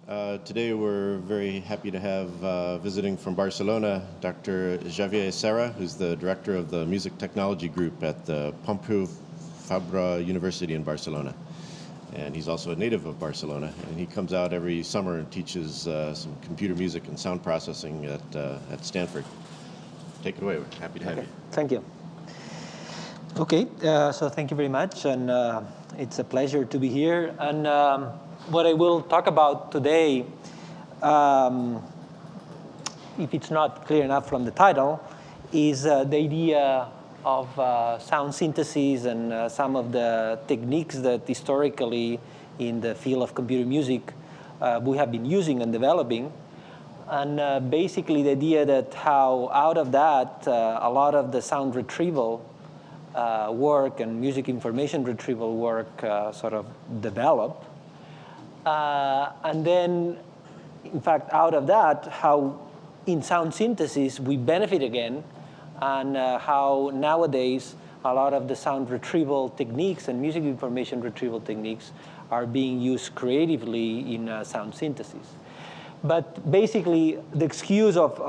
Today we're very happy to have visiting from Barcelona Dr. Javier Serra, who's the director of the Music Technology Group at the Pompeu Fabra University in Barcelona. And he's also a native of Barcelona, and he comes out every summer and teaches some computer music and sound processing at Stanford. Take it away. We're happy to have you. Thank you. Okay, so thank you very much, and it's a pleasure to be here. And what I will talk about today, if it's not clear enough from the title, is the idea of sound synthesis and some of the techniques that historically in the field of computer music we have been using and developing. And basically the idea that how out of that a lot of the sound retrieval work and music information retrieval work sort of develop. And then, in fact, out of that, how in sound synthesis we benefit again, and how nowadays a lot of the sound retrieval techniques and music information retrieval techniques are being used creatively in sound synthesis. But basically, the excuse of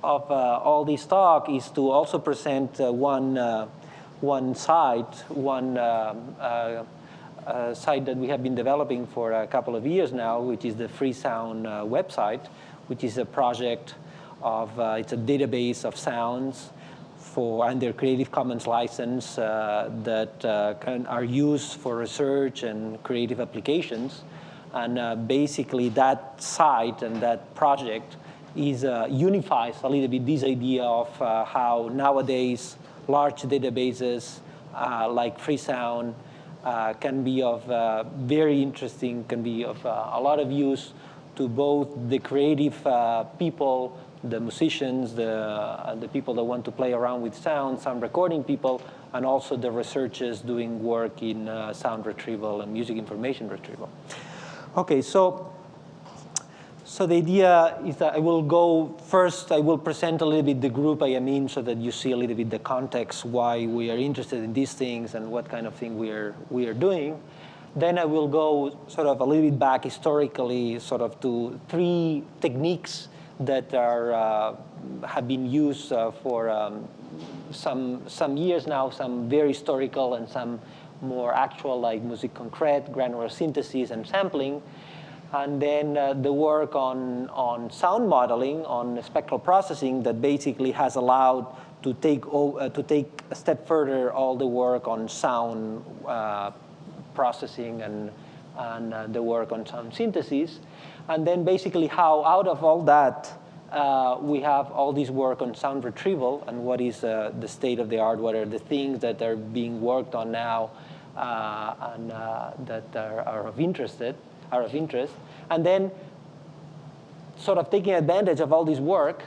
all this talk is to also present one site, site that we have been developing for a couple of years now, which is the Free Sound website, which is a project of, it's a database of sounds under Creative Commons license that are used for research and creative applications. And basically that site and that project unifies a little bit this idea of how nowadays large databases like Free Sound can be of very interesting, can be of a lot of use to both the creative people, the musicians, the people that want to play around with sound recording people, and also the researchers doing work in sound retrieval and music information retrieval. Okay, so the idea is that I will go first, I will present a little bit the group I am in so that you see a little bit the context, why we are interested in these things and what kind of thing we are doing. Then I will go sort of a little bit back historically sort of to three techniques that have been used for some years now, some very historical and some more actual, like music concrete, granular synthesis, and sampling. And then the work on sound modeling, on spectral processing, that basically has allowed to take a step further all the work on sound processing and the work on sound synthesis. And then basically how out of all that, we have all this work on sound retrieval and what is the state of the art, what are the things that are being worked on now and that are of interest. And then sort of taking advantage of all this work,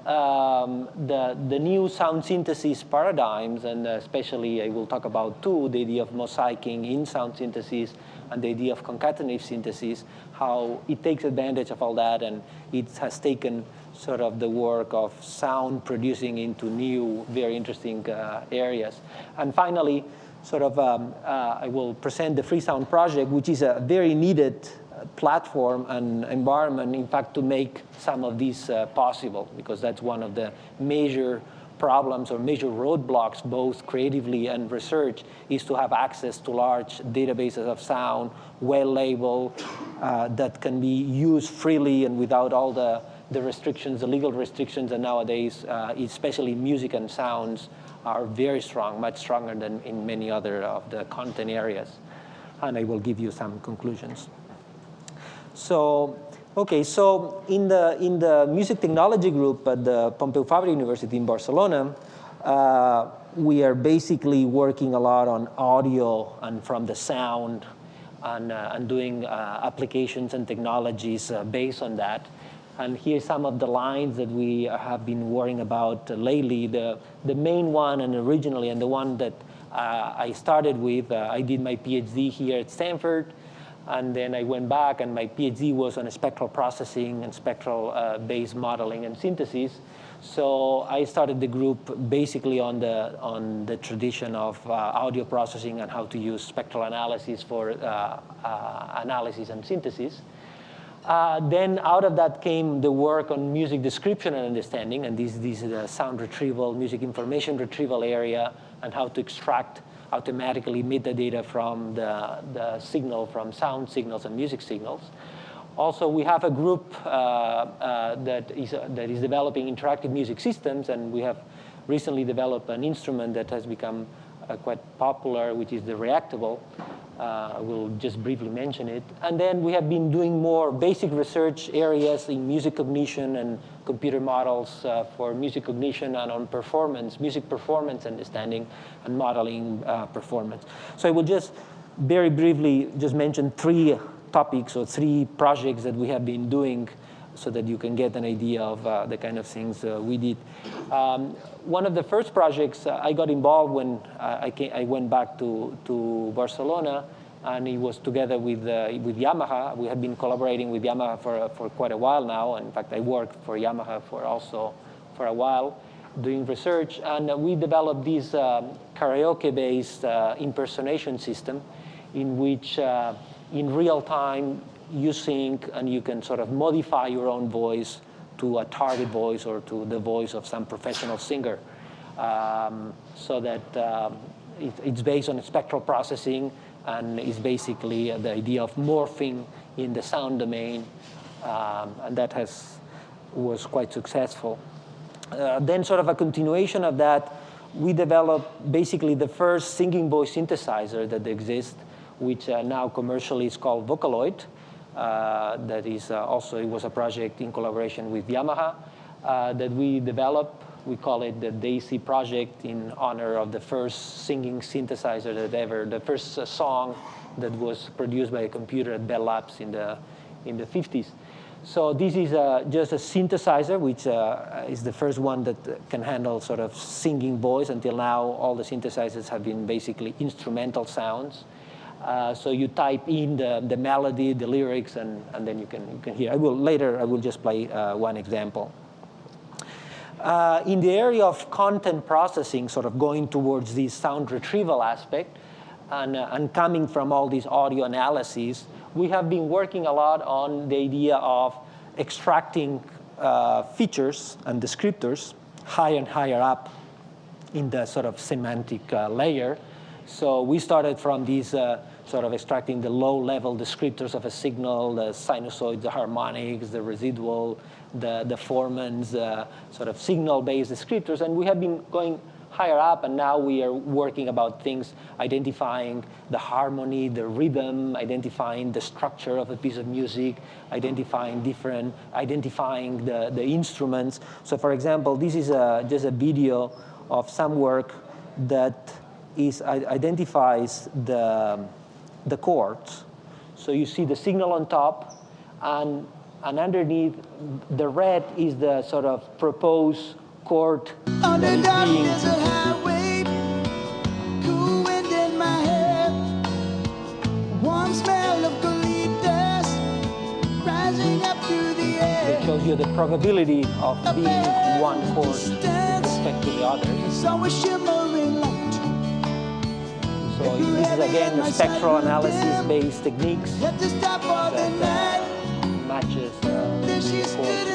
the new sound synthesis paradigms, and especially I will talk about two, the idea of mosaicing in sound synthesis and the idea of concatenate synthesis, how it takes advantage of all that, and it has taken sort of the work of sound producing into new, very interesting areas. And finally, sort of I will present the Free Sound project, which is a very needed platform and environment, in fact, to make some of these possible, because that's one of the major problems or major roadblocks, both creatively and research, is to have access to large databases of sound, well-labeled, that can be used freely and without all the restrictions, the legal restrictions that nowadays, especially music and sounds, are very strong, much stronger than in many other of the content areas. And I will give you some conclusions. So, okay, so in the music technology group at the Pompeu Fabra University in Barcelona, we are basically working a lot on audio and from the sound and doing applications and technologies based on that. And here's some of the lines that we have been worrying about lately. The main one and originally, and the one that I started with, I did my PhD here at Stanford. And then I went back, and my PhD was on spectral processing and spectral-based modeling and synthesis. So I started the group basically on the tradition of audio processing and how to use spectral analysis for analysis and synthesis. Then out of that came the work on music description and understanding, and this is the sound retrieval, music information retrieval area, and how to extract automatically metadata from the signal from sound signals and music signals. Also, we have a group that is developing interactive music systems, and we have recently developed an instrument that has become quite popular, which is the Retrieval. I will just briefly mention it. And then we have been doing more basic research areas in music cognition and computer models for music cognition and on performance, music performance understanding and modeling performance. So I will just very briefly just mention 3 topics or 3 projects that we have been doing so that you can get an idea of the kind of things we did. One of the first projects I got involved when I went back to Barcelona, and it was together with Yamaha. We had been collaborating with Yamaha for quite a while now. In fact, I worked for Yamaha for a while doing research, and we developed this karaoke-based impersonation system in which in real time you sing and you can sort of modify your own voice to a target voice or to the voice of some professional singer. So that it's based on spectral processing, and is basically the idea of morphing in the sound domain, and that was quite successful. Then sort of a continuation of that, we developed basically the first singing voice synthesizer that exists, which now commercially is called Vocaloid. That is also, it was a project in collaboration with Yamaha that we developed. We call it the Daisy project in honor of the first singing synthesizer that ever, the first song that was produced by a computer at Bell Labs in the 50s. So this is just a synthesizer, which is the first one that can handle sort of singing voice. Until now, all the synthesizers have been basically instrumental sounds. So you type in the melody, the lyrics, and then you can hear. I will just play one example. In the area of content processing, sort of going towards the sound retrieval aspect, and coming from all these audio analyses, we have been working a lot on the idea of extracting features and descriptors higher and higher up in the sort of semantic layer. So we started from these sort of extracting the low-level descriptors of a signal, the sinusoids, the harmonics, the residual, the formants, sort of signal-based descriptors. And we have been going higher up, and now we are working about things, identifying the harmony, the rhythm, identifying the structure of a piece of music, identifying the instruments. So for example, this is just a video of some work that identifies the chords. So you see the signal on top, and underneath the red is the sort of proposed chord that is being. Highway, cool wind in my head, warm smell of eucalyptus rising up through the air. It shows you the probability of being one chord with respect to the others. So a shimmering light. So this is again the spectral analysis-based techniques that matches the chords.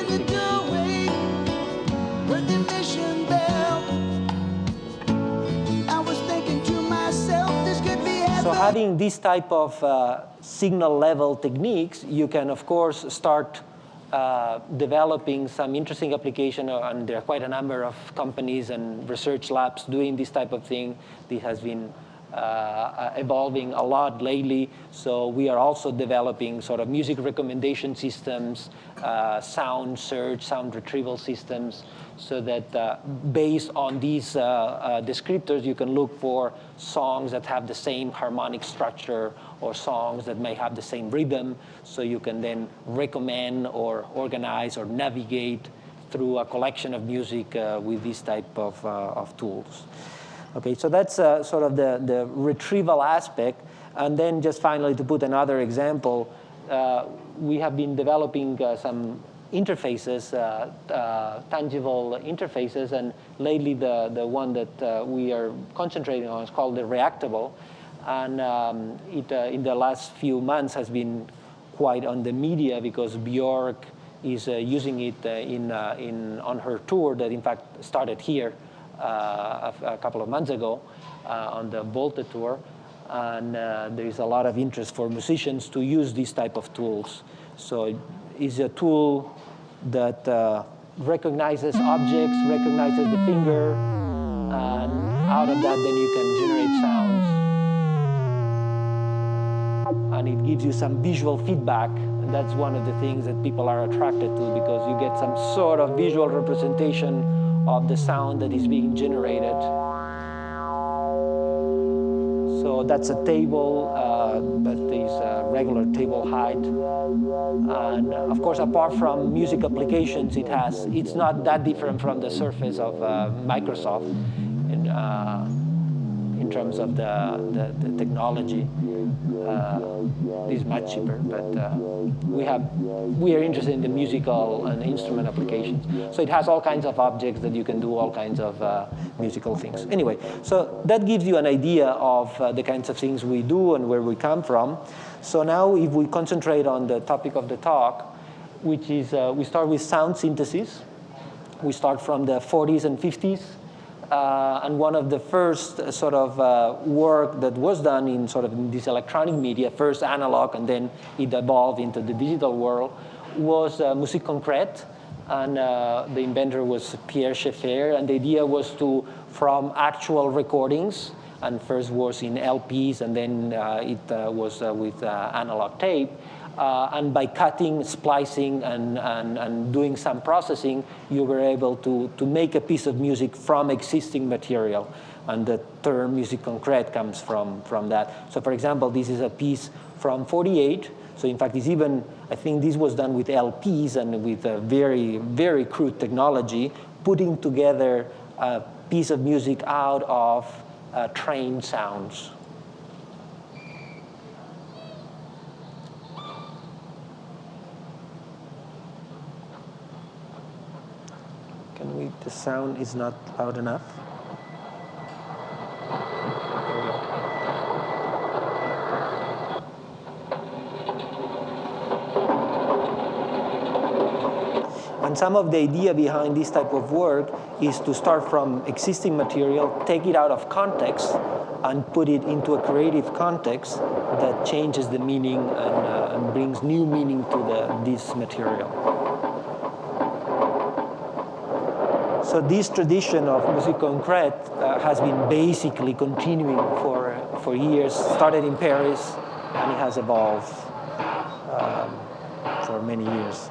So having this type of signal level techniques, you can of course start developing some interesting application, and there are quite a number of companies and research labs doing this type of thing. This has been evolving a lot lately. So we are also developing sort of music recommendation systems, sound search, sound retrieval systems, so that based on these descriptors, you can look for songs that have the same harmonic structure or songs that may have the same rhythm. So you can then recommend or organize or navigate through a collection of music with this type of tools. Okay, so that's sort of the retrieval aspect. And then just finally, to put another example, we have been developing some interfaces, tangible interfaces, and lately the one that we are concentrating on is called the Retrieval, and it in the last few months has been quite on the media because Björk is using it on her tour that in fact started here a couple of months ago on the Volta tour. And there is a lot of interest for musicians to use these type of tools. So it's a tool that recognizes objects, recognizes the finger, and out of that then you can generate sounds. And it gives you some visual feedback, and that's one of the things that people are attracted to because you get some sort of visual representation of the sound that is being generated. So that's a table that is a regular table height. And of course, apart from music applications, it's not that different from the Surface of Microsoft in terms of the technology. It's much cheaper, but we are interested in the musical and instrument applications. So it has all kinds of objects that you can do all kinds of musical things. Anyway, so that gives you an idea of the kinds of things we do and where we come from. So now if we concentrate on the topic of the talk, which is we start with sound synthesis. We start from the 40s and 50s. And one of the first sort of work that was done in sort of this electronic media, first analog and then it evolved into the digital world, was musique concrète. And the inventor was Pierre Schaeffer. And the idea was to, from actual recordings, and first was in LPs and then it was with analog tape. And by cutting, splicing, and doing some processing, you were able to make a piece of music from existing material. And the term musique concrète comes from that. So for example, this is a piece from 48. So in fact, it's even, I think this was done with LPs and with a very, very crude technology, putting together a piece of music out of train sounds. The sound is not loud enough. And some of the idea behind this type of work is to start from existing material, take it out of context, and put it into a creative context that changes the meaning and brings new meaning to this material. So this tradition of musique concrète has been basically continuing for years. Started in Paris, and it has evolved for many years.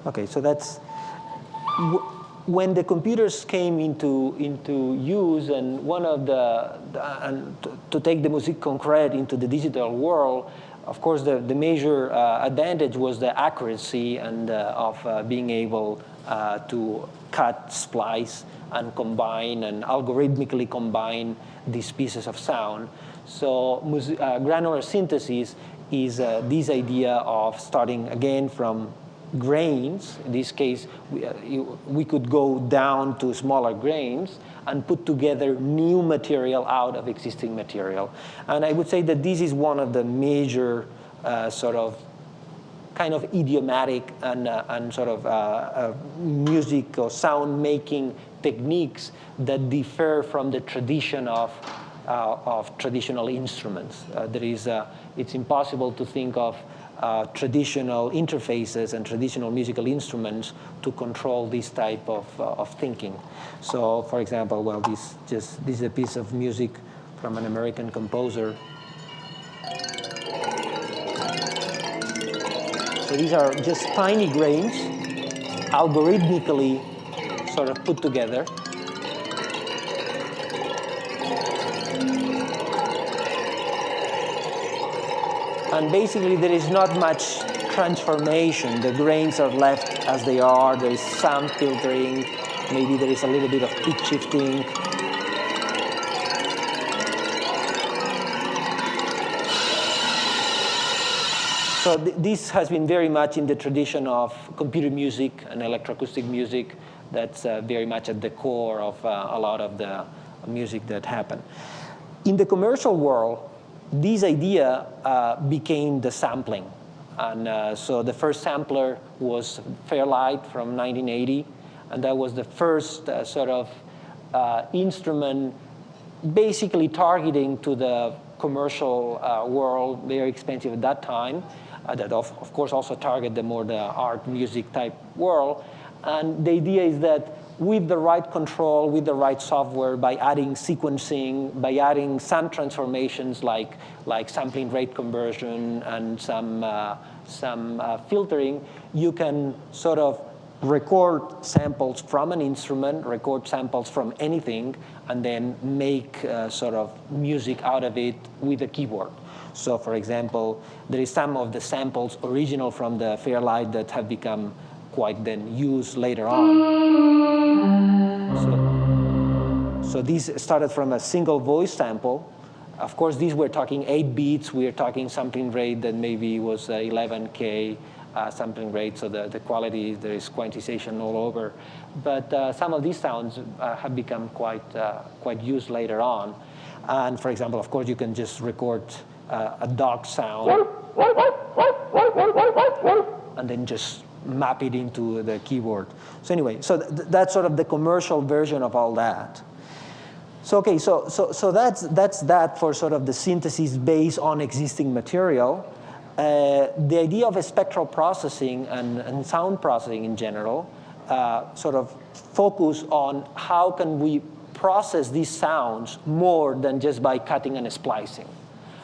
Okay, so that's when the computers came into use, and one of to take the musique concrète into the digital world. Of course, the major advantage was the accuracy and of being able to cut, splice, and combine and algorithmically combine these pieces of sound. So granular synthesis is this idea of starting again from grains. In this case, we could go down to smaller grains and put together new material out of existing material. And I would say that this is one of the major sort of kind of idiomatic and sort of music or sound making techniques that differ from the tradition of traditional instruments. It's impossible to think of traditional interfaces and traditional musical instruments to control this type of thinking. So, for example, well, this is a piece of music from an American composer. So these are just tiny grains, algorithmically sort of put together. And basically, there is not much transformation. The grains are left as they are. There is some filtering. Maybe there is a little bit of pitch shifting. So this has been very much in the tradition of computer music and electroacoustic music. That's very much at the core of a lot of the music that happened. In the commercial world, this idea became the sampling. And so the first sampler was Fairlight from 1980. And that was the first sort of instrument basically targeting to the commercial world, very expensive at that time. That of course also target the art, music type world. And the idea is that with the right control, with the right software, by adding sequencing, by adding some transformations like sampling rate conversion and some filtering, you can sort of record samples from an instrument, record samples from anything, and then make sort of music out of it with a keyboard. So for example, there is some of the samples original from the Fairlight that have become quite then used later on. So these started from a single voice sample. Of course, these were talking 8 beats. We are talking sampling rate that maybe was 11K sampling rate. So the quality, there is quantization all over. But some of these sounds have become quite used later on. And for example, of course, you can just record a dog sound and then just map it into the keyboard. So anyway, so that's sort of the commercial version of all that. So okay, so that's that for sort of the synthesis based on existing material. The idea of a spectral processing and sound processing in general sort of focus on how can we process these sounds more than just by cutting and splicing.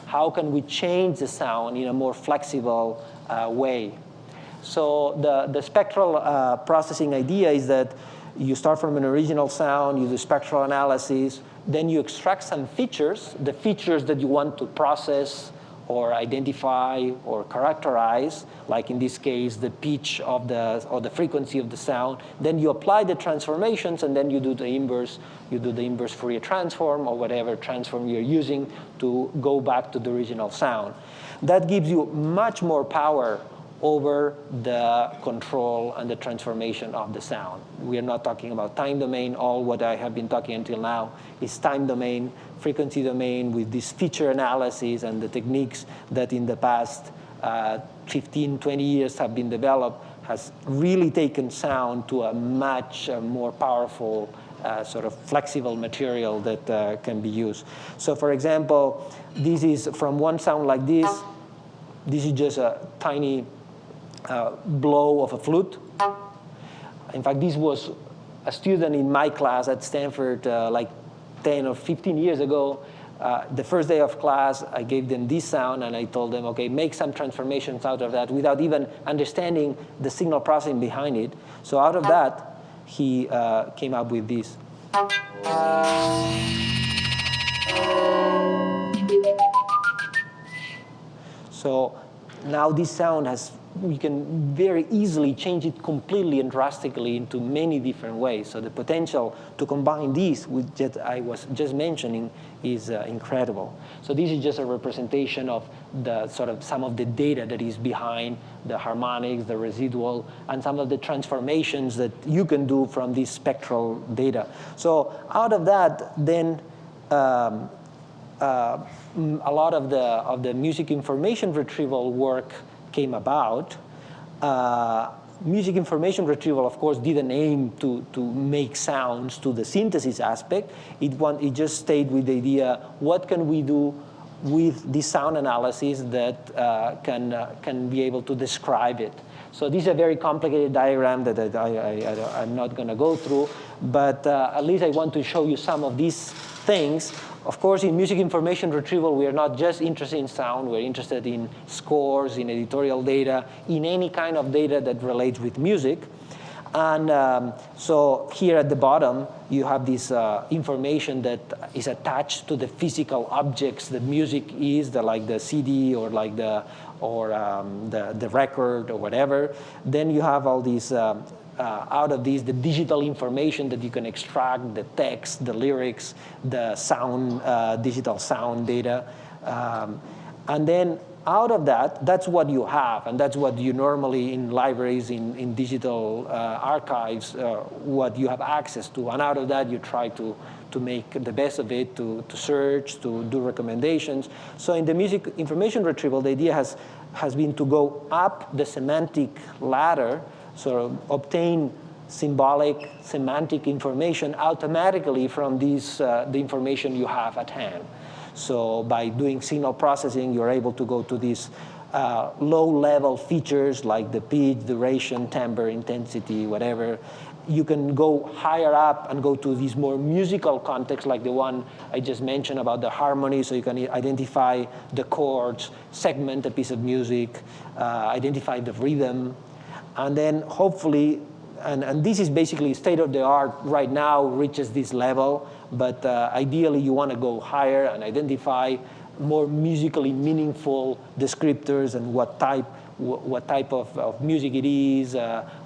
How can we change the sound in a more flexible way? So the spectral processing idea is that you start from an original sound, you do spectral analysis, then you extract some features, the features that you want to process or identify or characterize, like in this case, the pitch of or the frequency of the sound. Then you apply the transformations, and then you do the inverse. You do the inverse Fourier transform or whatever transform you're using to go back to the original sound. That gives you much more power over the control and the transformation of the sound. We are not talking about time domain. All what I have been talking until now is time domain, frequency domain with this feature analysis and the techniques that in the past 15, 20 years have been developed has really taken sound to a much more powerful sort of flexible material that can be used. So for example, this is from one sound like this. This is just a tiny blow of a flute. In fact, this was a student in my class at Stanford like 10 or 15 years ago. The first day of class, I gave them this sound, and I told them, OK, make some transformations out of that without even understanding the signal processing behind it. So out of that, he came up with this. So now this sound we can very easily change it completely and drastically into many different ways. So the potential to combine these with that I was just mentioning is incredible. So this is just a representation of the sort of some of the data that is behind the harmonics, the residual, and some of the transformations that you can do from this spectral data. So out of that, then a lot of the music information retrieval work came about. Music information retrieval, of course, didn't aim to make sounds to the synthesis aspect. It just stayed with the idea, what can we do with this sound analysis that can be able to describe it? So this is a very complicated diagram that I'm not going to go through, but at least I want to show you some of these things. Of course, in music information retrieval, we are not just interested in sound. We're interested in scores, in editorial data, in any kind of data that relates with music. And so here at the bottom, you have this information that is attached to the physical objects that music is, like the CD or like the record or whatever. Then you have all these out of these, the digital information that you can extract, the text, the lyrics, the sound, digital sound data. And then out of that, that's what you have, and that's what you normally in libraries, in digital archives, what you have access to. And out of that, you try to make the best of it, to search, to do recommendations. So in the music information retrieval, the idea has been to go up the semantic ladder, sort of obtain symbolic, semantic information automatically from these, the information you have at hand. So by doing signal processing, you're able to go to these low-level features like the pitch, duration, timbre, intensity, whatever. You can go higher up and go to these more musical contexts, like the one I just mentioned about the harmony, so you can identify the chords, segment a piece of music, identify the rhythm, and then hopefully, and this is basically state-of-the-art right now, reaches this level, but ideally you want to go higher and identify more musically meaningful descriptors and what type of music it is,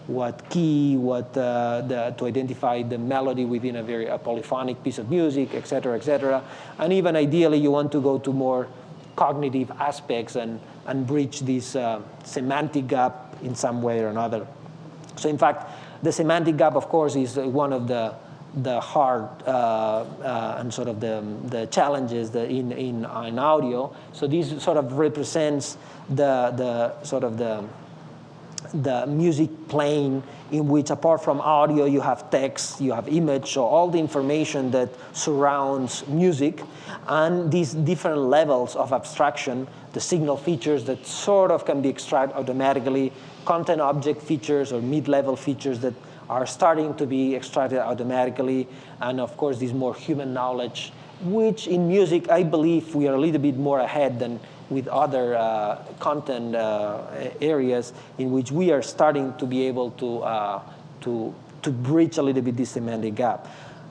what key, to identify the melody within a polyphonic piece of music, et cetera, et cetera. And even ideally, you want to go to more cognitive aspects and bridge this semantic gap in some way or another. So in fact, the semantic gap, of course, is one of the hard and sort of the challenges in audio. So this sort of represents the music plane in which, apart from audio, you have text, you have image, so all the information that surrounds music, and these different levels of abstraction, the signal features that sort of can be extracted automatically, content object features or mid-level features that are starting to be extracted automatically, and of course this more human knowledge, which in music I believe we are a little bit more ahead than with other content areas in which we are starting to be able to bridge a little bit this semantic gap.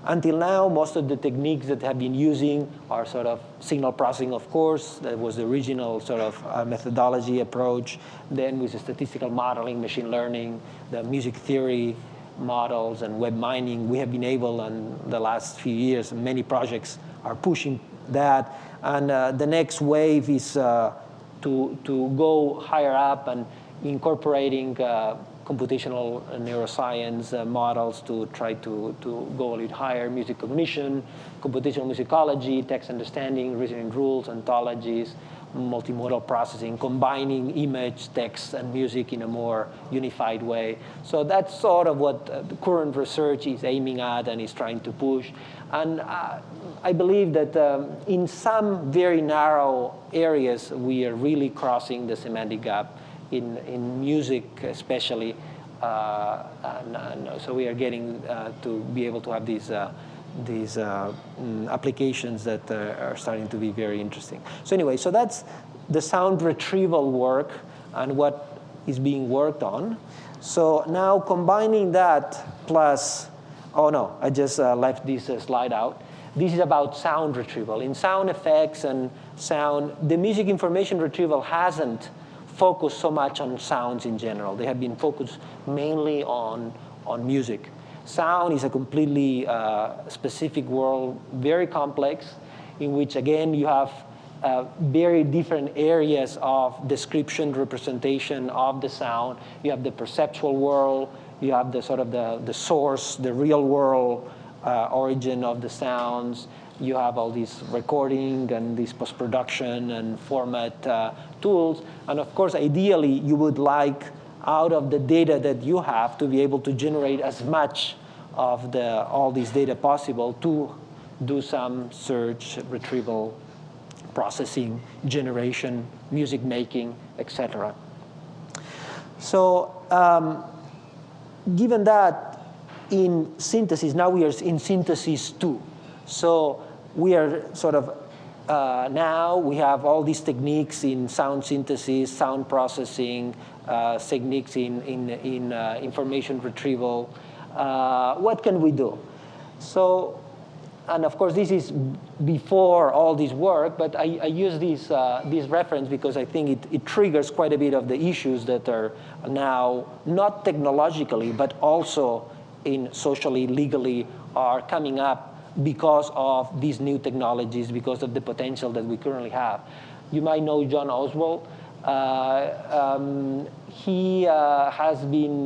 Until now, most of the techniques that have been using are sort of signal processing, of course. That was the original sort of methodology approach. Then with the statistical modeling, machine learning, the music theory models, and web mining, we have been able, in the last few years, many projects are pushing that. And the next wave is to go higher up and incorporating computational neuroscience models to try to go a little higher, music cognition, computational musicology, text understanding, reasoning rules, ontologies, multimodal processing, combining image, text, and music in a more unified way. So that's sort of what the current research is aiming at and is trying to push. And I believe that in some very narrow areas, we are really crossing the semantic gap in music especially. And so we are getting to be able to have these applications that are starting to be very interesting. So anyway, so that's the sound retrieval work and what is being worked on. So now combining that plus, oh no, I just left this slide out. This is about sound retrieval. In sound effects and sound, the music information retrieval hasn't focused so much on sounds in general. They have been focused mainly on music. Sound is a completely specific world, very complex, in which, again, you have very different areas of description, representation of the sound. You have the perceptual world. You have the sort of the source, the real world origin of the sounds. You have all these recording and this post-production and format tools. And of course, ideally, you would like, out of the data that you have, to be able to generate as much of all this data possible to do some search, retrieval, processing, generation, music making, etc. So given that in synthesis, now we are in synthesis 2. So we are sort of, now we have all these techniques in sound synthesis, sound processing, techniques in information retrieval. What can we do? So, and of course this is before all this work, but I use this reference because I think it triggers quite a bit of the issues that are now, not technologically, but also in socially, legally, are coming up because of these new technologies, because of the potential that we currently have. You might know John Oswald. He has been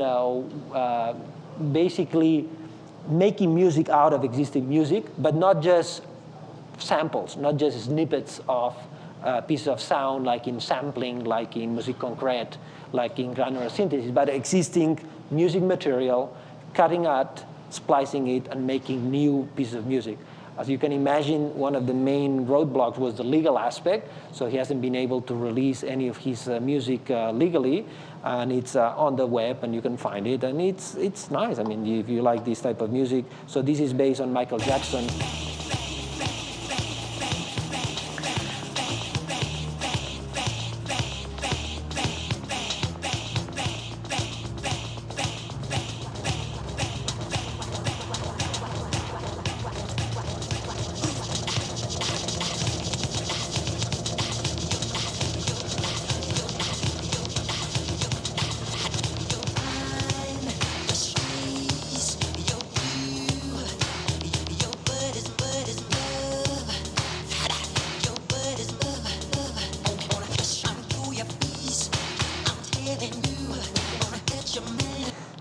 basically making music out of existing music, but not just samples, not just snippets of pieces of sound, like in sampling, like in musique concrète, like in granular synthesis, but existing music material, cutting it, splicing it, and making new pieces of music. As you can imagine, one of the main roadblocks was the legal aspect, so he hasn't been able to release any of his music legally, and it's on the web, and you can find it, and it's nice. I mean, if you like this type of music. So this is based on Michael Jackson.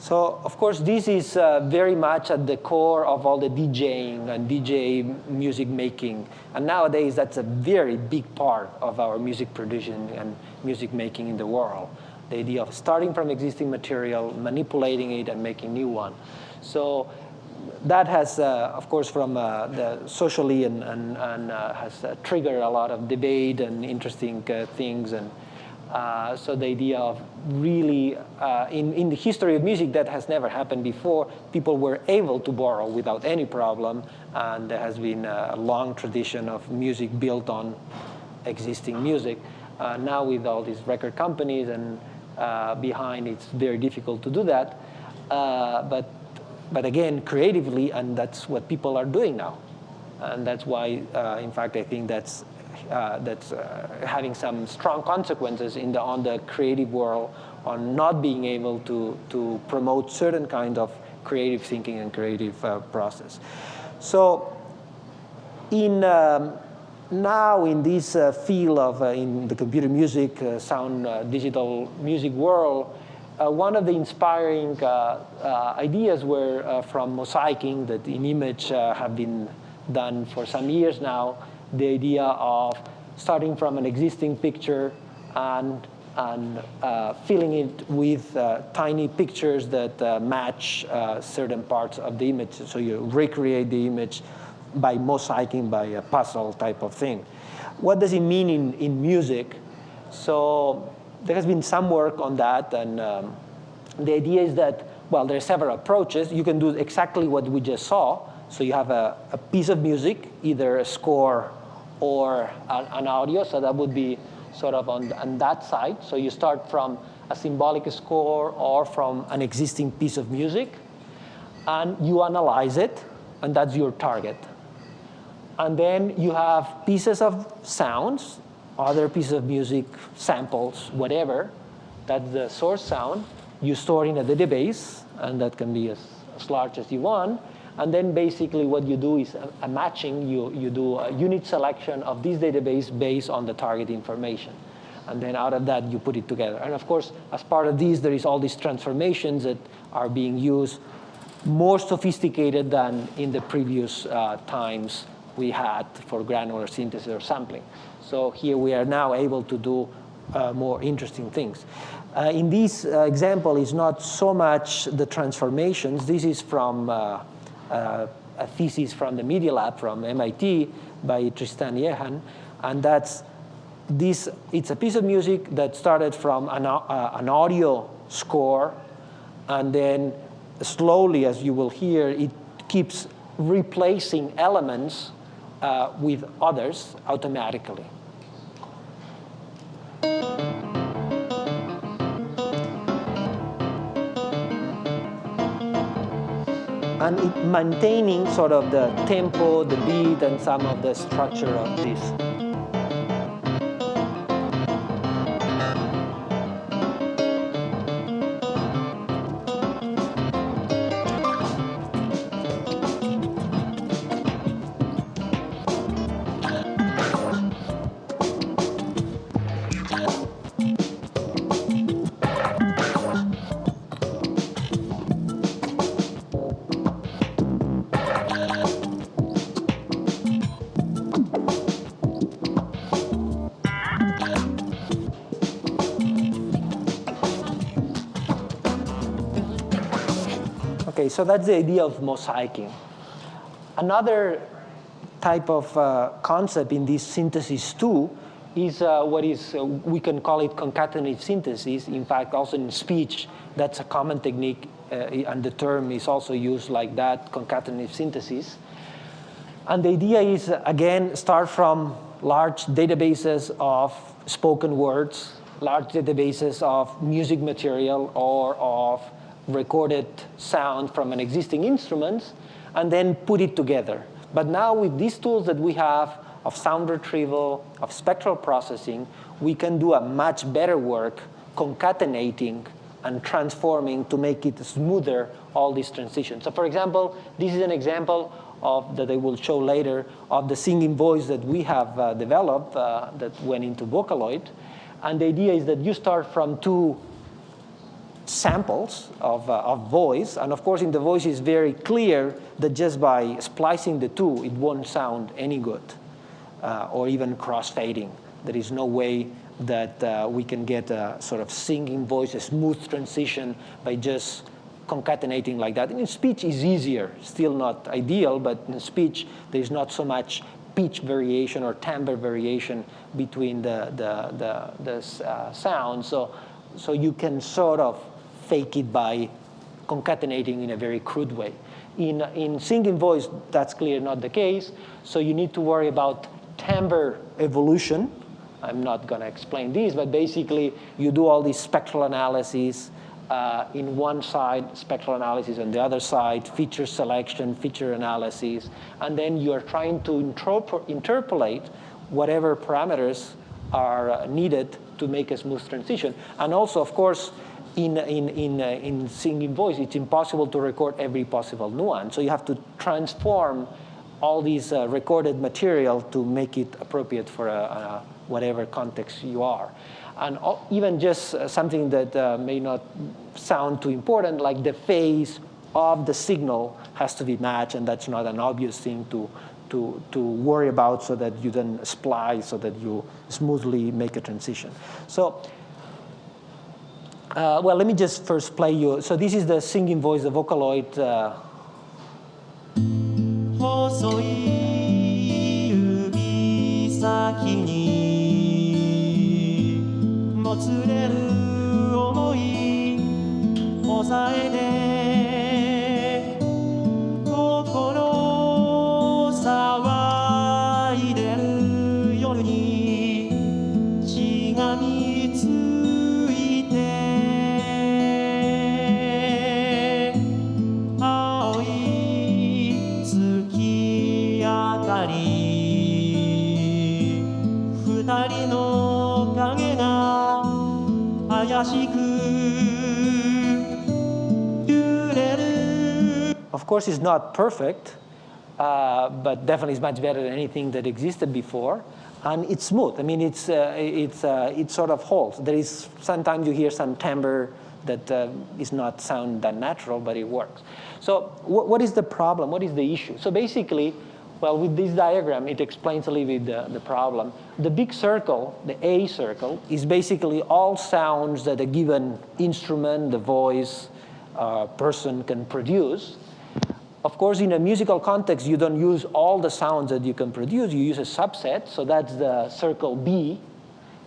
So, of course, this is very much at the core of all the DJing and DJ music making. And nowadays, that's a very big part of our music production and music making in the world. The idea of starting from existing material, manipulating it, and making new one. So that has, of course, from the socially and has triggered a lot of debate and interesting things. And so the idea of really, in the history of music, that has never happened before. People were able to borrow without any problem, and there has been a long tradition of music built on existing music. Now with all these record companies and behind, it's very difficult to do that. But again, creatively, and that's what people are doing now. And that's why, in fact, I think that's having some strong consequences on the creative world, on not being able to promote certain kind of creative thinking and creative process. So now in this field of in the computer music, sound, digital music world, one of the inspiring ideas were from mosaicing that in image have been done for some years now. The idea of starting from an existing picture and filling it with tiny pictures that match certain parts of the image. So you recreate the image by mosaicing, by a puzzle type of thing. What does it mean in music? So there has been some work on that, and the idea is that, well, there are several approaches. You can do exactly what we just saw. So you have a piece of music, either a score or an audio, so that would be sort of on that side. So you start from a symbolic score or from an existing piece of music, and you analyze it, and that's your target. And then you have pieces of sounds, other pieces of music, samples, whatever. That's the source sound. You store in a database, and that can be as large as you want. And then basically what you do is a matching. You do a unit selection of this database based on the target information. And then out of that, you put it together. And of course, as part of these, there is all these transformations that are being used, more sophisticated than in the previous times we had for granular synthesis or sampling. So here we are now able to do more interesting things. In this example, it's not so much the transformations. This is from a thesis from the Media Lab from MIT by Tristan Yehan, and that's this. It's a piece of music that started from an audio score, and then slowly, as you will hear, it keeps replacing elements with others automatically. And it maintaining sort of the tempo, the beat, and some of the structure of this. Okay, so that's the idea of mosaicing. Another type of concept in this synthesis too is we can call it concatenate synthesis. In fact, also in speech, that's a common technique, and the term is also used like that, concatenate synthesis. And the idea is, again, start from large databases of spoken words, large databases of music material or of recorded sound from an existing instrument, and then put it together. But now with these tools that we have of sound retrieval, of spectral processing, we can do a much better work concatenating and transforming to make it smoother, all these transitions. So for example, this is an example that I will show later of the singing voice that we have developed that went into Vocaloid. And the idea is that you start from two samples of voice. And of course, in the voice, it's very clear that just by splicing the two, it won't sound any good, or even crossfading. There is no way that we can get a sort of singing voice, a smooth transition by just concatenating like that. And in speech is easier, still not ideal, but in speech, there's not so much pitch variation or timbre variation between the sounds. So you can sort of fake it by concatenating in a very crude way. In singing voice, that's clearly not the case. So you need to worry about timbre evolution. I'm not going to explain this, but basically you do all these spectral analyses. In one side, spectral analysis, on the other side, feature selection, feature analysis, and then you're trying to interpolate whatever parameters are needed to make a smooth transition. And also, of course, in singing voice, it's impossible to record every possible nuance. So you have to transform all these recorded material to make it appropriate for whatever context you are. And even just something that may not sound too important, like the phase of the signal has to be matched, and that's not an obvious thing to worry about, so that you then splice, so that you smoothly make a transition. So, well, let me just first play you. So this is the singing voice, the Vocaloid. 細い指先にもつれる想い抑えて心騒いでる夜にしがみついて青い月明かり二人の影が怪しく揺れる Of course, it's not perfect, but definitely it's much better than anything that existed before. And it's smooth. I mean, it sort of holds. There is sometimes you hear some timbre that is not sound that natural, but it works. So what is the problem? What is the issue? So basically, well, with this diagram, it explains a little bit the problem. The big circle, the A circle, is basically all sounds that a given instrument, the voice, person can produce. Of course, in a musical context, you don't use all the sounds that you can produce. You use a subset. So that's the circle B,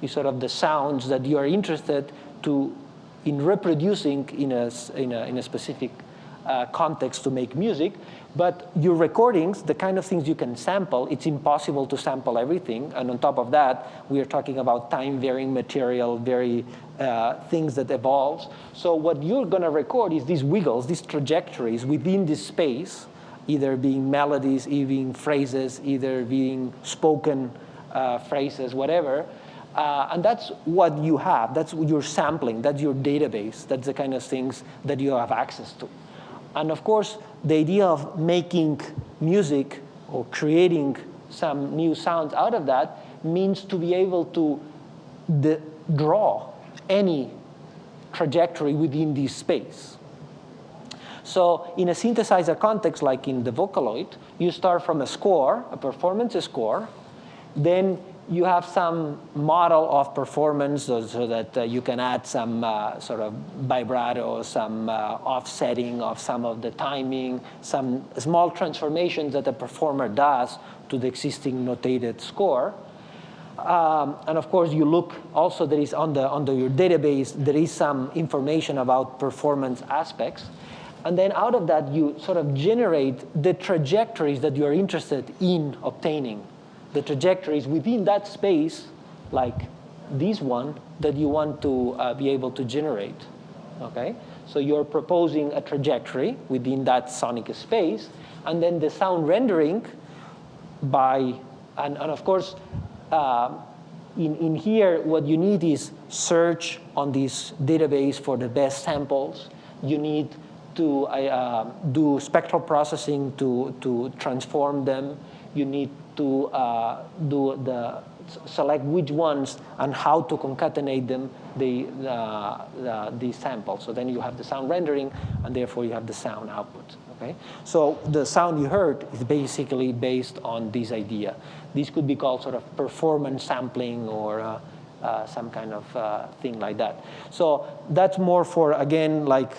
is sort of the sounds that you are interested in reproducing in a specific context to make music. But your recordings, the kind of things you can sample, it's impossible to sample everything. And on top of that, we are talking about time-varying material, things that evolves. So what you're going to record is these wiggles, these trajectories within this space, either being melodies, either being phrases, either being spoken phrases, whatever. And that's what you have. That's what you're sampling. That's your database. That's the kind of things that you have access to. And of course, the idea of making music or creating some new sounds out of that means to be able to draw any trajectory within this space. So in a synthesizer context, like in the Vocaloid, you start from a score, a performance score. Then you have some model of performance so that you can add some sort of vibrato, some offsetting of some of the timing, some small transformations that the performer does to the existing notated score. And of course, you look also, there is on your database, there is some information about performance aspects. And then out of that, you sort of generate the trajectories that you're interested in obtaining. The trajectories within that space, like this one, that you want to be able to generate. Okay? So you're proposing a trajectory within that sonic space, and then the sound rendering by, and of course, in here, what you need is search on this database for the best samples. You need to do spectral processing to transform them. You need to select which ones and how to concatenate them, these samples. So then you have the sound rendering, and therefore you have the sound output. Okay? So the sound you heard is basically based on this idea. This could be called sort of performance sampling or some kind of thing like that. So that's more for, again, like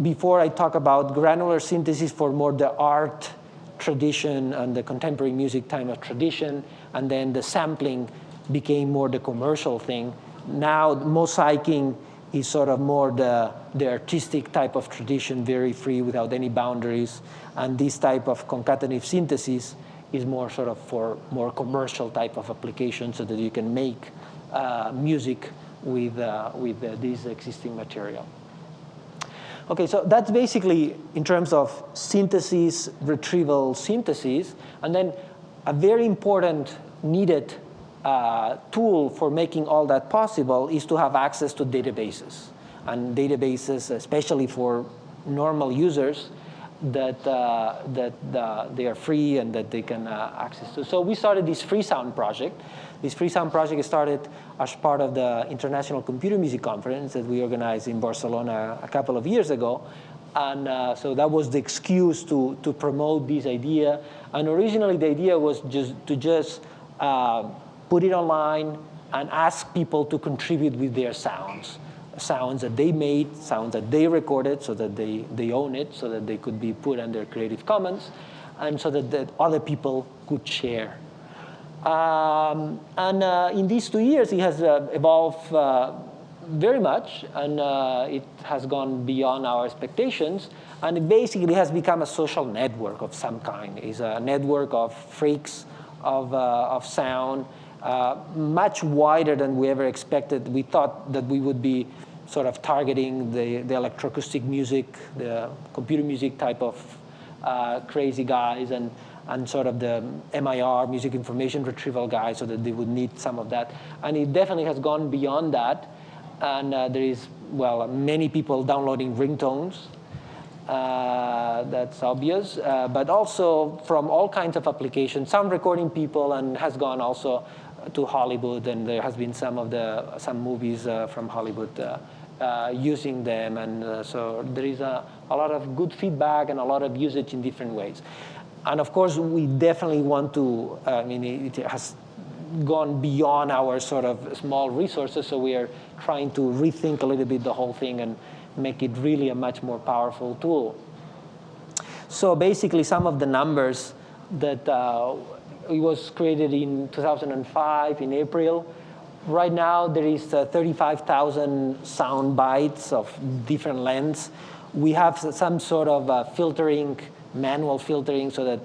before I talk about granular synthesis for more the art tradition and the contemporary music time of tradition, and then the sampling became more the commercial thing. Now mosaicing is sort of more the artistic type of tradition, very free without any boundaries. And this type of concatenative synthesis is more sort of for more commercial type of application so that you can make music with this existing material. Okay, so that's basically in terms of synthesis, retrieval synthesis. And then a very important needed tool for making all that possible is to have access to databases. And databases, especially for normal users, that they are free and that they can access to. So we started this free sound project. This free sound project started as part of the International Computer Music Conference that we organized in Barcelona a couple of years ago. And so that was the excuse to promote this idea. And originally the idea was just put it online and ask people to contribute with their sounds. Sounds that they made, sounds that they recorded so that they own it, so that they could be put under Creative Commons, and so that other people could share. In these 2 years, it has evolved very much, and it has gone beyond our expectations, and it basically has become a social network of some kind. It's a network of freaks of sound, much wider than we ever expected. We thought that we would be sort of targeting the electroacoustic music, the computer music type of crazy guys, and sort of the MIR, music information retrieval guys, so that they would need some of that. And it definitely has gone beyond that. And there is, well, many people downloading ringtones. That's obvious. But also from all kinds of applications, sound recording people, and has gone also to Hollywood. And there has been some movies from Hollywood using them. And so there is a lot of good feedback and a lot of usage in different ways. And of course, we definitely want to, it has gone beyond our sort of small resources, so we are trying to rethink a little bit the whole thing and make it really a much more powerful tool. So basically, some of the numbers that it was created in 2005 in April. Right now, there is 35,000 sound bytes of different lengths. We have some sort of filtering, manual filtering, so that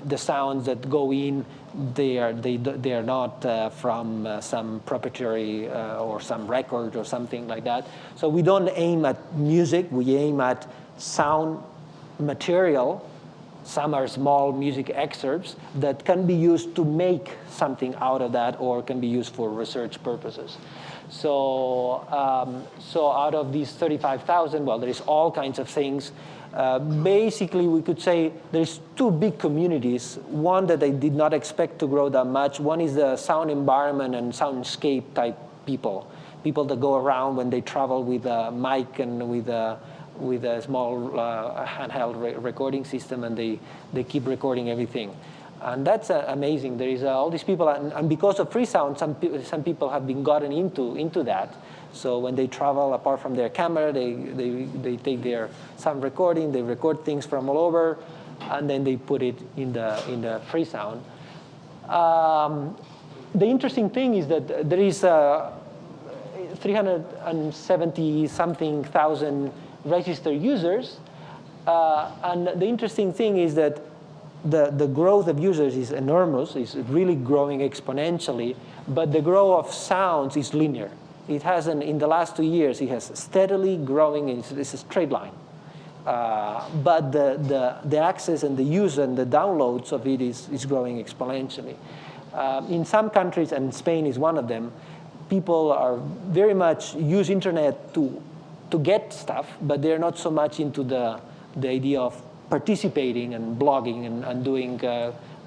the sounds that go in, they are not from some proprietary or some record or something like that. So we don't aim at music. We aim at sound material. Some are small music excerpts that can be used to make something out of that, or can be used for research purposes. So out of these 35,000, well, there is all kinds of things. Basically, we could say there's two big communities. One that I did not expect to grow that much. One is the sound environment and soundscape type people that go around when they travel with a mic and with a small handheld recording system, and they keep recording everything. And that's amazing. There is all these people, and because of free sound, some people have been gotten into that. So when they travel, apart from their camera, they take their sound recording, they record things from all over, and then they put it in the free sound. The interesting thing is that there is 370-something thousand registered users, and the interesting thing is that the growth of users is enormous. It's really growing exponentially, but the growth of sounds is linear. It hasn't, in the last 2 years, it has steadily growing. It's a straight line. But the access and the use and the downloads of it is growing exponentially. In some countries, and Spain is one of them, people are very much use internet to get stuff, but they're not so much into the idea of participating and blogging and doing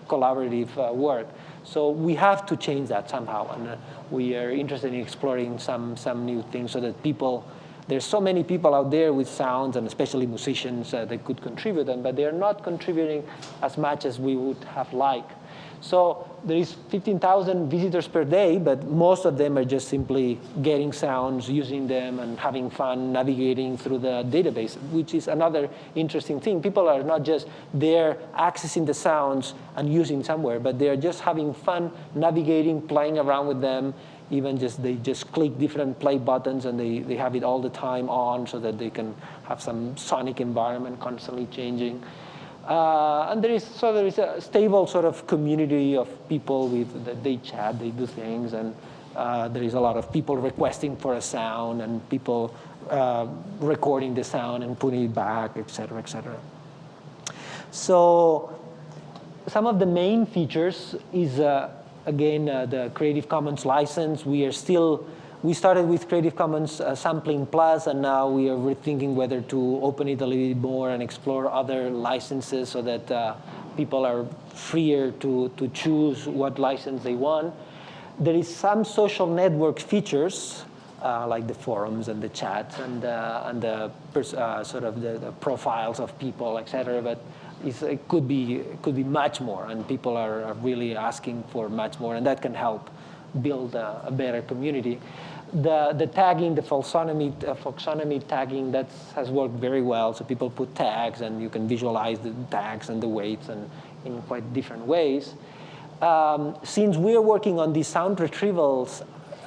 collaborative work. So we have to change that somehow, and we are interested in exploring some new things so that people, there's so many people out there with sounds, and especially musicians that could contribute them, but they're not contributing as much as we would have liked. So there is 15,000 visitors per day, but most of them are just simply getting sounds, using them, and having fun navigating through the database, which is another interesting thing. People are not just there accessing the sounds and using somewhere, but they're just having fun navigating, playing around with them. Even they just click different play buttons, and they have it all the time on so that they can have some sonic environment constantly changing. And there is a stable sort of community of people that they chat, they do things, and there is a lot of people requesting for a sound, and people recording the sound and putting it back, et cetera, et cetera. So some of the main features is, again, the Creative Commons license. We started with Creative Commons Sampling Plus, and now we are rethinking whether to open it a little bit more and explore other licenses so that people are freer to choose what license they want. There is some social network features, like the forums and the chats and the sort of the profiles of people, et cetera, but it could be much more, and people are really asking for much more, and that can help build a better community. The tagging, the folksonomy tagging, that has worked very well. So people put tags, and you can visualize the tags and the weights and in quite different ways. Since we're working on the sound retrieval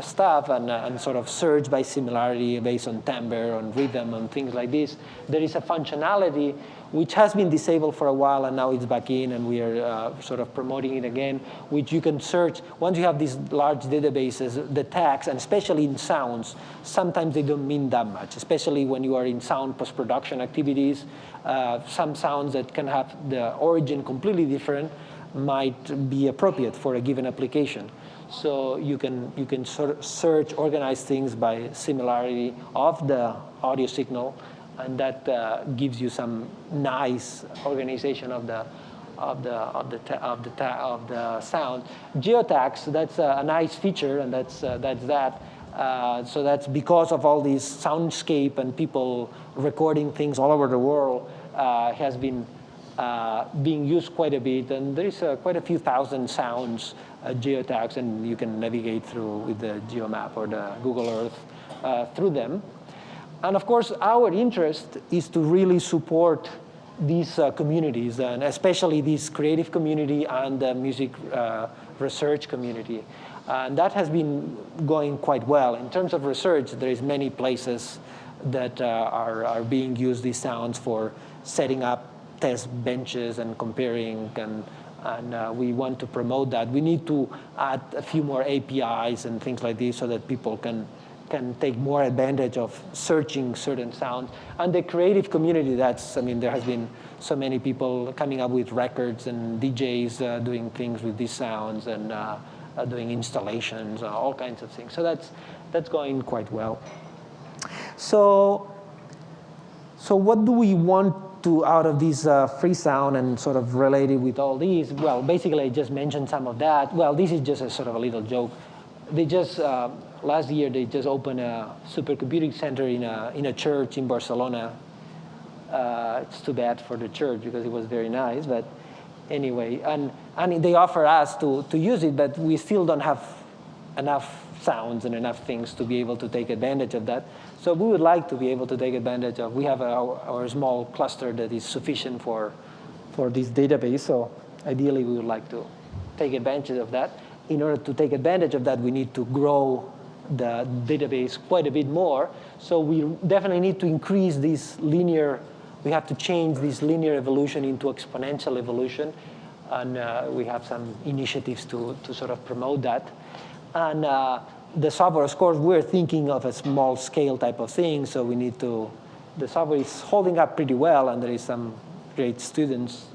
stuff and sort of search by similarity based on timbre, on rhythm, and things like this, there is a functionality which has been disabled for a while, and now it's back in, and we are sort of promoting it again, which you can search. Once you have these large databases, the tags, and especially in sounds, sometimes they don't mean that much, especially when you are in sound post-production activities. Some sounds that can have the origin completely different might be appropriate for a given application. So you can sort of search, organize things by similarity of the audio signal, and that gives you some nice organization of the sound. Geotags, that's a nice feature, and that's that. So that's because of all these soundscape and people recording things all over the world, has been being used quite a bit, and there is quite a few thousand sounds geotags, and you can navigate through with the GeoMap or the Google Earth through them. And of course, our interest is to really support these communities, and especially this creative community and the music research community. And that has been going quite well. In terms of research, there is many places that are being used these sounds for setting up test benches and comparing, and we want to promote that. We need to add a few more APIs and things like this so that people can take more advantage of searching certain sounds. And the creative community, there has been so many people coming up with records and DJs doing things with these sounds and doing installations, all kinds of things. So that's going quite well. So what do we want out of this free sound and sort of related with all these? Well, basically I just mentioned some of that. Well, this is just a sort of a little joke. They just, last year, they just opened a supercomputing center in a church in Barcelona. It's too bad for the church because it was very nice, but anyway. And they offer us to use it, but we still don't have enough sounds and enough things to be able to take advantage of that. So we would like to be able to take advantage of, we have our small cluster that is sufficient for this database. So ideally, we would like to take advantage of that. In order to take advantage of that, we need to grow the database quite a bit more. So we definitely need to increase this linear, we have to change this linear evolution into exponential evolution. And we have some initiatives to sort of promote that. And the software, of course, we're thinking of a small scale type of thing. So we need to, the software is holding up pretty well, and there is some great students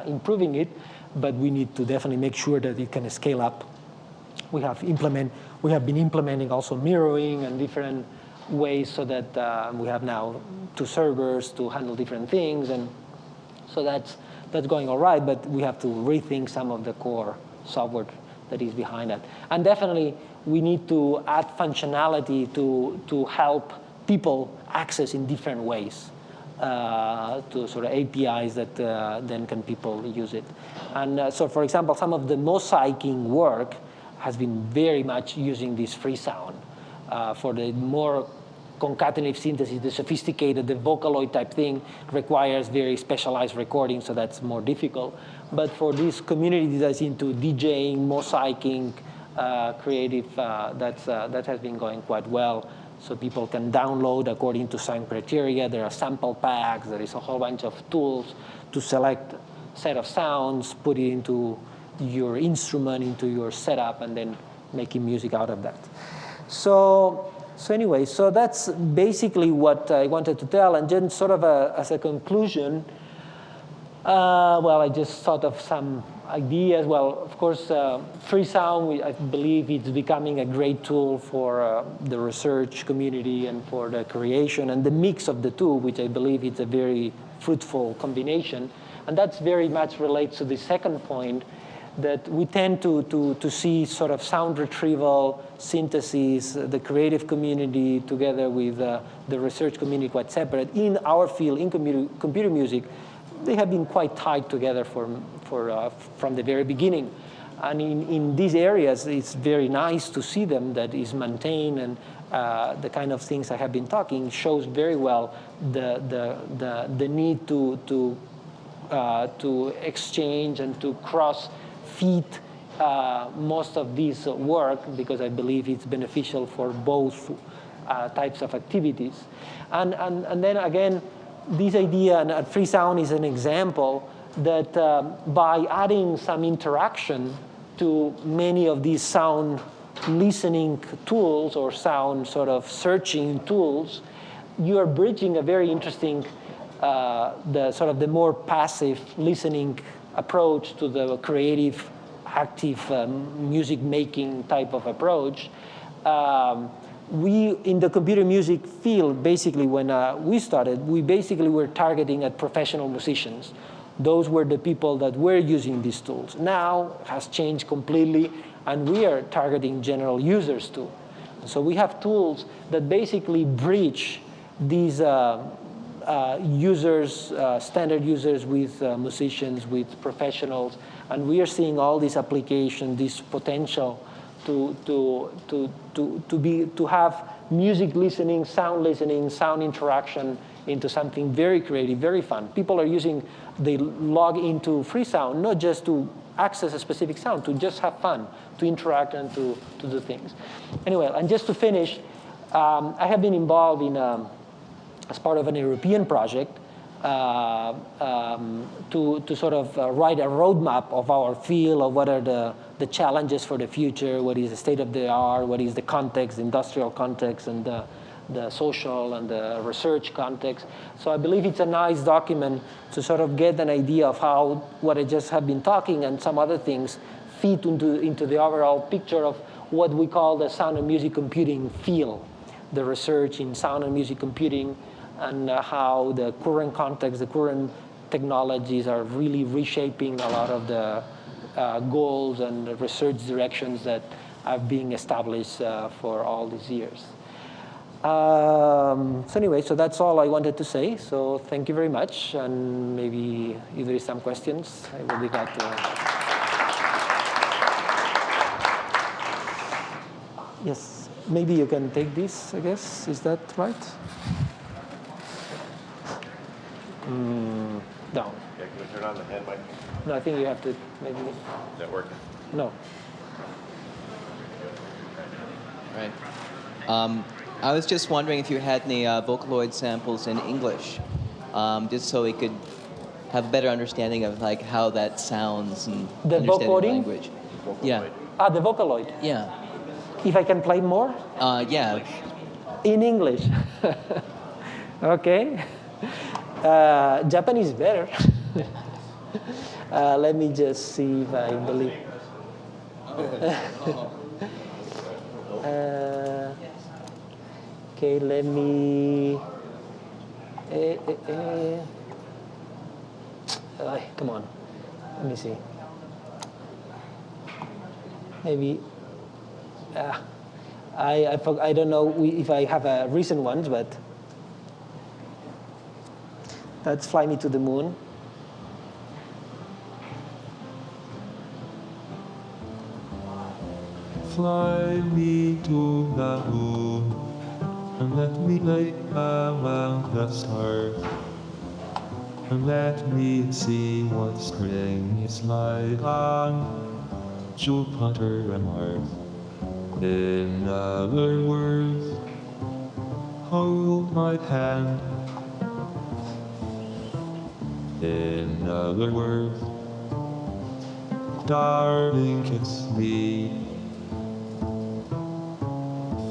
improving it. But we need to definitely make sure that it can scale up. We have been implementing also mirroring and different ways so that we have now 2 servers to handle different things. And so that's going all right, but we have to rethink some of the core software that is behind that. And definitely, we need to add functionality to help people access in different ways. To sort of APIs that then can people use it. And so, for example, some of the mosaicing work has been very much using this free sound. For the more concatenate synthesis, the sophisticated, the Vocaloid type thing requires very specialized recording, so that's more difficult. But for this community that's into DJing, mosaicing, creative, that has been going quite well. So people can download according to some criteria. There are sample packs. There is a whole bunch of tools to select a set of sounds, put it into your instrument, into your setup, and then making music out of that. So anyway, so that's basically what I wanted to tell. And then sort of as a conclusion, well, I just thought of some ideas. Well, of course, free sound, I believe it's becoming a great tool for the research community and for the creation, and the mix of the two, which I believe is a very fruitful combination. And that's very much relates to the second point, that we tend to see sort of sound retrieval, synthesis, the creative community together with the research community quite separate. In our field, in computer music, they have been quite tied together from the very beginning. And in these areas, it's very nice to see them that is maintained, and the kind of things I have been talking shows very well the need to exchange and to cross-feed most of this work, because I believe it's beneficial for both types of activities. And then again, this idea, and free sound is an example, that by adding some interaction to many of these sound listening tools or sound sort of searching tools, you are bridging a very interesting, the more passive listening approach to the creative, active music making type of approach. We, in the computer music field, basically when we started, we basically were targeting at professional musicians. Those were the people that were using these tools. Now it has changed completely, and we are targeting general users too. So we have tools that basically bridge these users, standard users with musicians, with professionals, and we are seeing all these applications, this potential to have music listening, sound interaction into something very creative, very fun. People are using, they log into free sound, not just to access a specific sound, to just have fun, to interact and to do things. Anyway, and just to finish, I have been involved in, as part of an European project, to sort of write a roadmap of our field, of what are the challenges for the future, what is the state of the art, what is the context, the industrial context, and the social and the research context. So I believe it's a nice document to sort of get an idea of how what I just have been talking and some other things fit into the overall picture of what we call the sound and music computing field, the research in sound and music computing, and how the current context, the current technologies are really reshaping a lot of the goals and the research directions that are being established for all these years. So anyway, so that's all I wanted to say. So thank you very much. And maybe if there is some questions, I will be glad to. Yes, maybe you can take this, I guess. Is that right? No. Yeah, can we turn on the hand mic? No, I think you have to maybe. Is that working? No. Right. I was just wondering if you had any Vocaloid samples in English, just so we could have a better understanding of like how that sounds and The understanding the vocoding? language. Yeah. The Vocaloid. Yeah. If I can play more? Yeah. In English. Okay. Japanese better. Let me just see if I believe. Okay, let me. Come on. Let me see. Maybe. I don't know if I have recent ones, but that's Fly Me to the Moon. Fly me to the moon and let me lay around the stars and let me see what spring is like on Jupiter and Mars. In other words, hold my hand. In other words, darling, kiss me.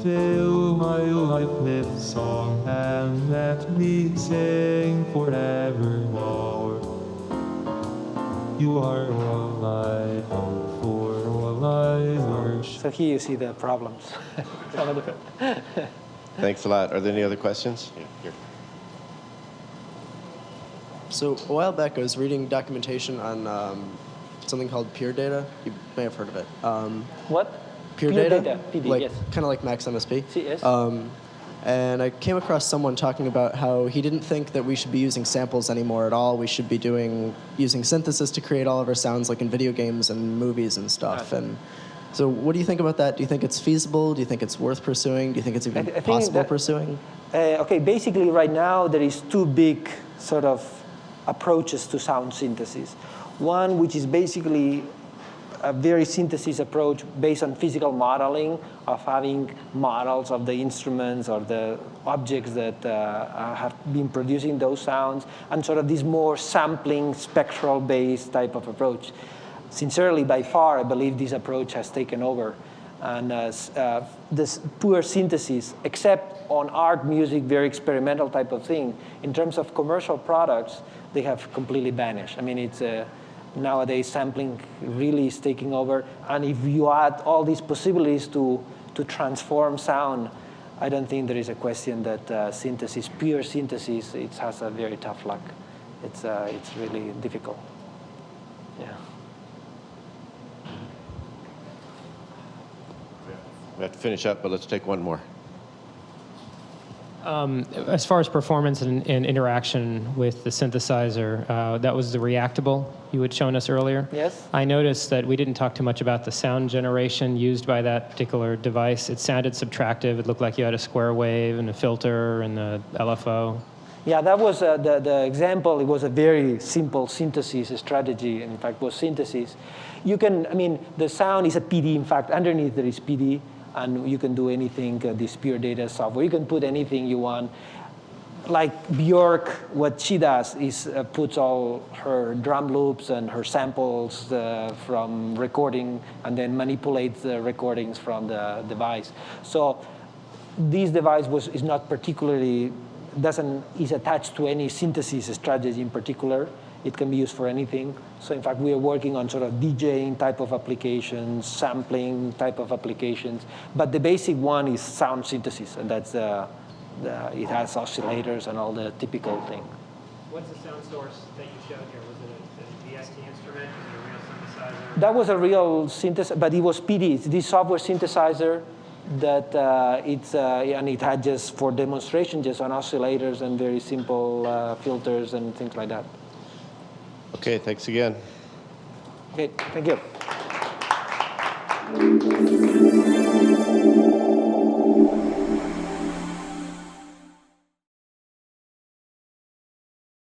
Fill my life with song and let me sing forevermore. You are all I hope for, all I worship. So here you see the problems. Some of the. Thanks a lot. Are there any other questions? Yeah, here. So a while back, I was reading documentation on something called peer data. You may have heard of it. What? Peer Peer data, data, PD, like yes. kind of like Max MSP. Yes. And I came across someone talking about how he didn't think that we should be using samples anymore at all. We should be using synthesis to create all of our sounds, like in video games and movies and stuff. And so, what do you think about that? Do you think it's feasible? Do you think it's worth pursuing? Do you think it's even possible pursuing? Okay, basically, right now there is two big sort of approaches to sound synthesis. One, which is basically a very synthesis approach based on physical modeling of having models of the instruments or the objects that have been producing those sounds, and sort of this more sampling, spectral-based type of approach. Sincerely, by far, I believe this approach has taken over. And this pure synthesis, except on art, music, very experimental type of thing, in terms of commercial products, they have completely vanished. I mean, it's nowadays sampling really is taking over. And if you add all these possibilities to transform sound, I don't think there is a question that synthesis, pure synthesis, it has a very tough luck. It's really difficult. Yeah. We have to finish up, but let's take one more. As far as performance and interaction with the synthesizer, that was the reactable you had shown us earlier. Yes. I noticed that we didn't talk too much about the sound generation used by that particular device. It sounded subtractive. It looked like you had a square wave and a filter and a LFO. Yeah, that was the example. It was a very simple synthesis strategy. In fact, was synthesis. You can, I mean, the sound is a PD. In fact, underneath there is PD. And you can do anything, this pure data software. You can put anything you want. Like Björk, what she does is puts all her drum loops and her samples from recording and then manipulates the recordings from the device. So this device is not particularly, is attached to any synthesis strategy in particular. It can be used for anything. So in fact, we are working on sort of DJing type of applications, sampling type of applications. But the basic one is sound synthesis, and that's it has oscillators and all the typical thing. What's the sound source that you showed here? Was it a VST instrument? Was it a real synthesizer? That was a real synthesizer, but it was PD. It's this software synthesizer that and it had just for demonstration just on oscillators and very simple filters and things like that. Okay, thanks again. Okay, thank you.